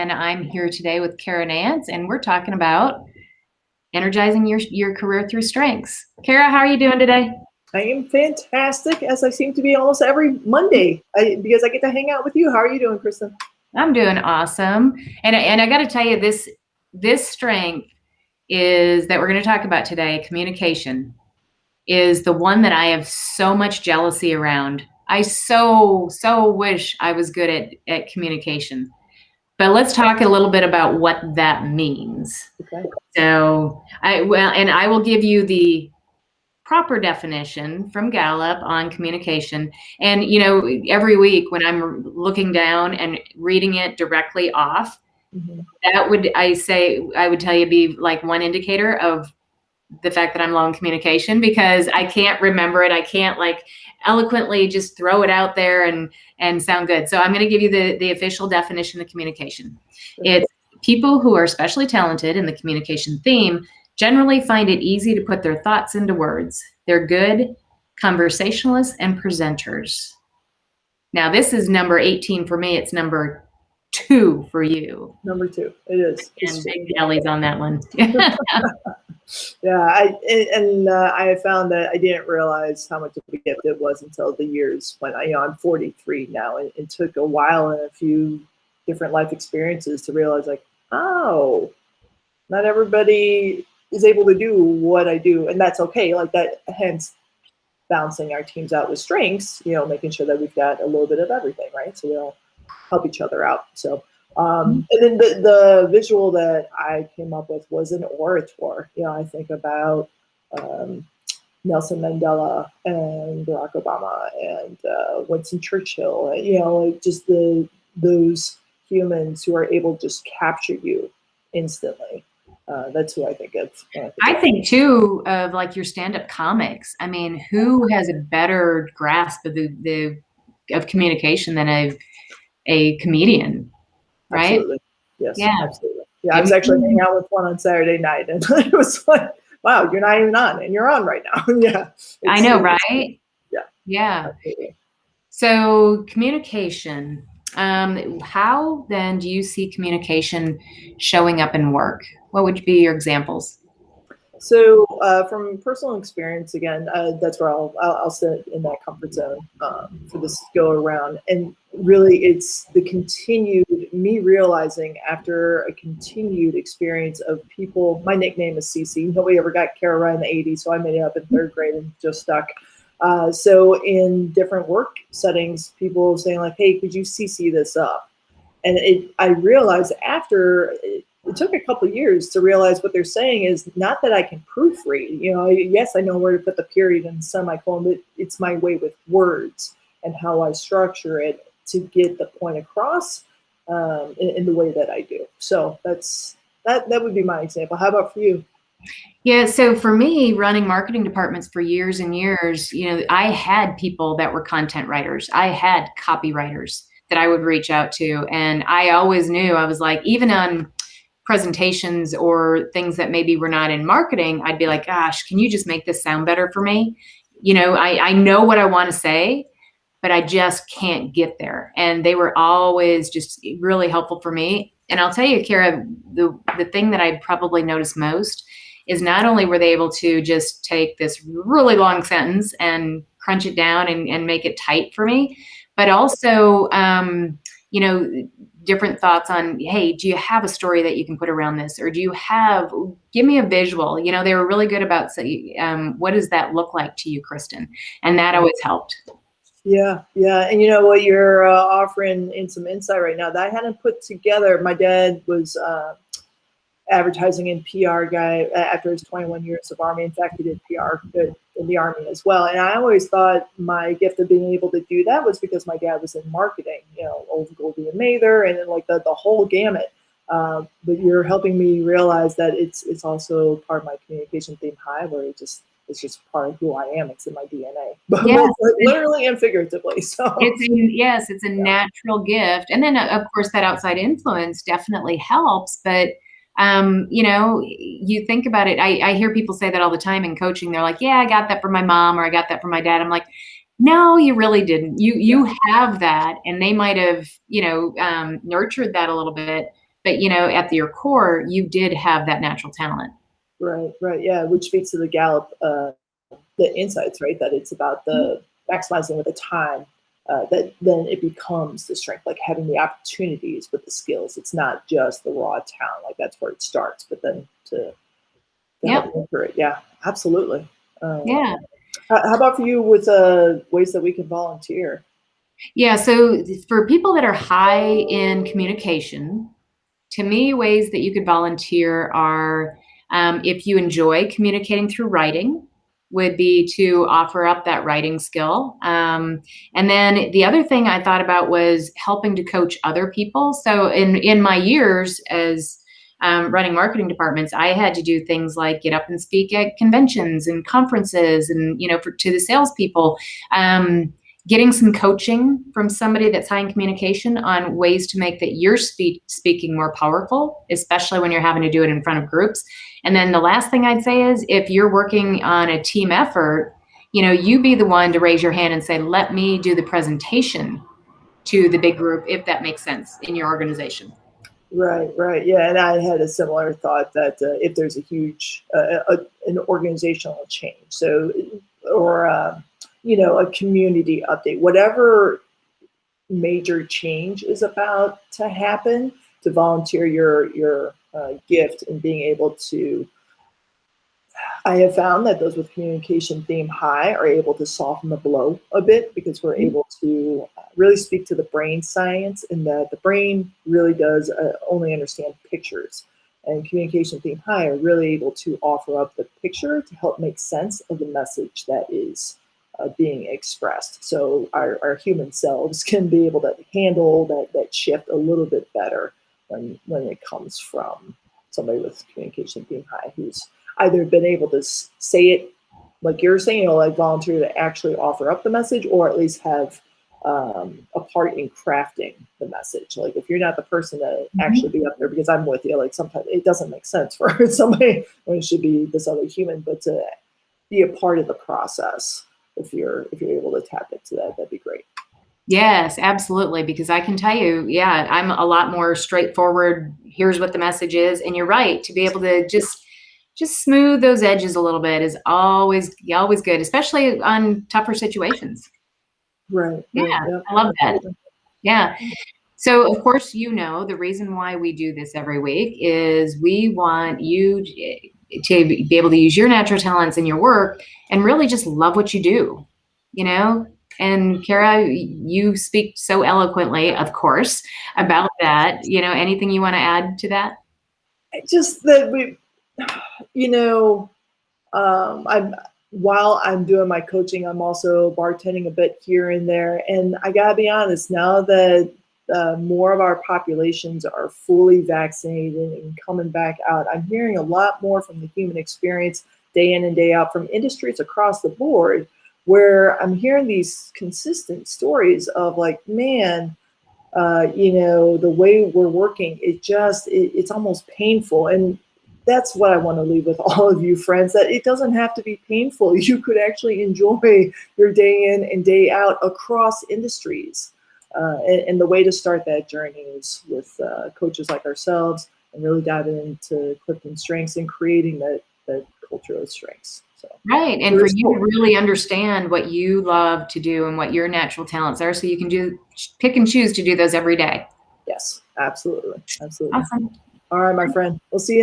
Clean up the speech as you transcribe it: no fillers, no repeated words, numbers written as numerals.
and I'm here today with Kara Nance, and we're talking about energizing your career through strengths. Kara, how are you doing today? I am fantastic, as I seem to be almost every Monday, because I get to hang out with you. How are you doing, Kristin? I'm doing awesome. And I got to tell you, this strength is that we're going to talk about today, communication, is the one that I have so much jealousy around. I so wish I was good at communication. But let's talk a little bit about what that means. Okay. So I will give you the proper definition from Gallup on communication. And, every week when I'm looking down and reading it directly off, that I would tell you be like one indicator of the fact that I'm low in communication, because I can't remember it. I can't like eloquently just throw it out there and sound good. So I'm going to give you the official definition of communication. It's people who are especially talented in the communication theme generally find it easy to put their thoughts into words. They're good conversationalists and presenters. Now, this is number 18 for me. It's number 2 for you. Number 2, it is. And big jellies on that one. Yeah, I have found that I didn't realize how much of a gift it was until the years when I'm 43 now. It took a while and a few different life experiences to realize, like, oh, not everybody is able to do what I do, and that's okay. Like that, hence balancing our teams out with strengths, making sure that we've got a little bit of everything, right? So we all help each other out. So, and then the visual that I came up with was an orator. I think about Nelson Mandela and Barack Obama and Winston Churchill, like just those humans who are able to just capture you instantly. That's who I think of. I think too of like your stand-up comics. I mean, who has a better grasp of of communication than a comedian, right? Absolutely. Yes. Yeah. Absolutely. Yeah. I was actually hanging out with one on Saturday night, and it was like, wow, you're not even on, and you're on right now. Yeah. I know, right? Yeah. Yeah. Absolutely. So communication. How then do you see communication showing up in work? What would be your examples? So from personal experience, again, that's where I'll sit in that comfort zone for this go around. And really, it's the continued me realizing after a continued experience of people. My nickname is CC. Nobody ever got Kara right in the 80s, so I made it up in 3rd grade and just stuck. So in different work settings, people saying like, hey, could you CC this up? And I realized after it took a couple of years to realize what they're saying is not that I can proofread. Yes, I know where to put the period and semicolon, but it's my way with words and how I structure it to get the point across in the way that I do. So that would be my example. How about for you? Yeah, so for me, running marketing departments for years and years, I had people that were content writers. I had copywriters that I would reach out to. And I always knew, I was like, even on presentations or things that maybe were not in marketing, I'd be like, gosh, can you just make this sound better for me? I know what I want to say, but I just can't get there. And they were always just really helpful for me. And I'll tell you, Kara, the thing that I probably noticed most is not only were they able to just take this really long sentence and crunch it down and make it tight for me, but also, different thoughts on, hey, do you have a story that you can put around this? Or give me a visual. They were really good about saying, what does that look like to you, Kristin? And that always helped. Yeah. And you know what, you're offering in some insight right now that I hadn't put together. My dad was advertising and PR guy after his 21 years of Army. In fact, he did PR in the Army as well. And I always thought my gift of being able to do that was because my dad was in marketing, old Goldie and Mather, and then like the whole gamut. But you're helping me realize that it's also part of my communication theme high, where it's just part of who I am. It's in my DNA, but literally and figuratively. So it's a natural gift. And then of course that outside influence definitely helps, but you think about it. I hear people say that all the time in coaching. They're like, yeah, I got that from my mom, or I got that from my dad. I'm like, no, you really didn't. You have that, and they might have, nurtured that a little bit, But, at your core, you did have that natural talent. Right, right. Yeah, which speaks to the Gallup, the insights, right? That it's about the maximizing with the time, that then it becomes the strength, like having the opportunities with the skills. It's not just the raw talent, like that's where it starts, but then to Yep. help anchor it. Yeah, absolutely. Yeah. How about for you with ways that we can volunteer? Yeah. So for people that are high in communication, to me, ways that you could volunteer are, if you enjoy communicating through writing, would be to offer up that writing skill. And then the other thing I thought about was helping to coach other people. So in my years as running marketing departments, I had to do things like get up and speak at conventions and conferences, and to the salespeople. Getting some coaching from somebody that's high in communication on ways to make that your speaking more powerful, especially when you're having to do it in front of groups. And then the last thing I'd say is if you're working on a team effort, you be the one to raise your hand and say, let me do the presentation to the big group, if that makes sense in your organization. Right, right. Yeah, and I had a similar thought that if there's a huge, an organizational change, so, or, a community update, whatever major change is about to happen, to volunteer your gift and being able to. I have found that those with communication theme high are able to soften the blow a bit, because we're able to really speak to the brain science, and that the brain really does only understand pictures. And communication theme high are really able to offer up the picture to help make sense of the message that is being expressed. So our human selves can be able to handle that shift a little bit better when it comes from somebody with communication theme high, who's either been able to say it like you're saying, like volunteer to actually offer up the message, or at least have a part in crafting the message. Like if you're not the person to actually be up there, because I'm with you, like sometimes it doesn't make sense for somebody when it should be this other human, but to be a part of the process, if you're able to tap into that, that'd be great. Yes, absolutely. Because I can tell you, yeah, I'm a lot more straightforward. Here's what the message is. And you're right, to be able to just smooth those edges a little bit is always good, especially on tougher situations. Right. Yeah, Yep, I love that. absolutely. Yeah. So of course, the reason why we do this every week is we want you to be able to use your natural talents in your work and really just love what you do, And Kara, you speak so eloquently, of course, about that. Anything you want to add to that? Just that I'm while I'm doing my coaching, I'm also bartending a bit here and there. And I gotta be honest, now that more of our populations are fully vaccinated and coming back out, I'm hearing a lot more from the human experience day in and day out from industries across the board, where I'm hearing these consistent stories of like, man, the way we're working, it's almost painful. And that's what I want to leave with all of you friends, that it doesn't have to be painful. You could actually enjoy your day in and day out across industries. And the way to start that journey is with coaches like ourselves, and really diving into CliftonStrengths and creating that culture of strengths. So, right. And for you to really understand what you love to do and what your natural talents are, so you can pick and choose to do those every day. Yes, absolutely. Absolutely. Awesome. All right, my friend. We'll see you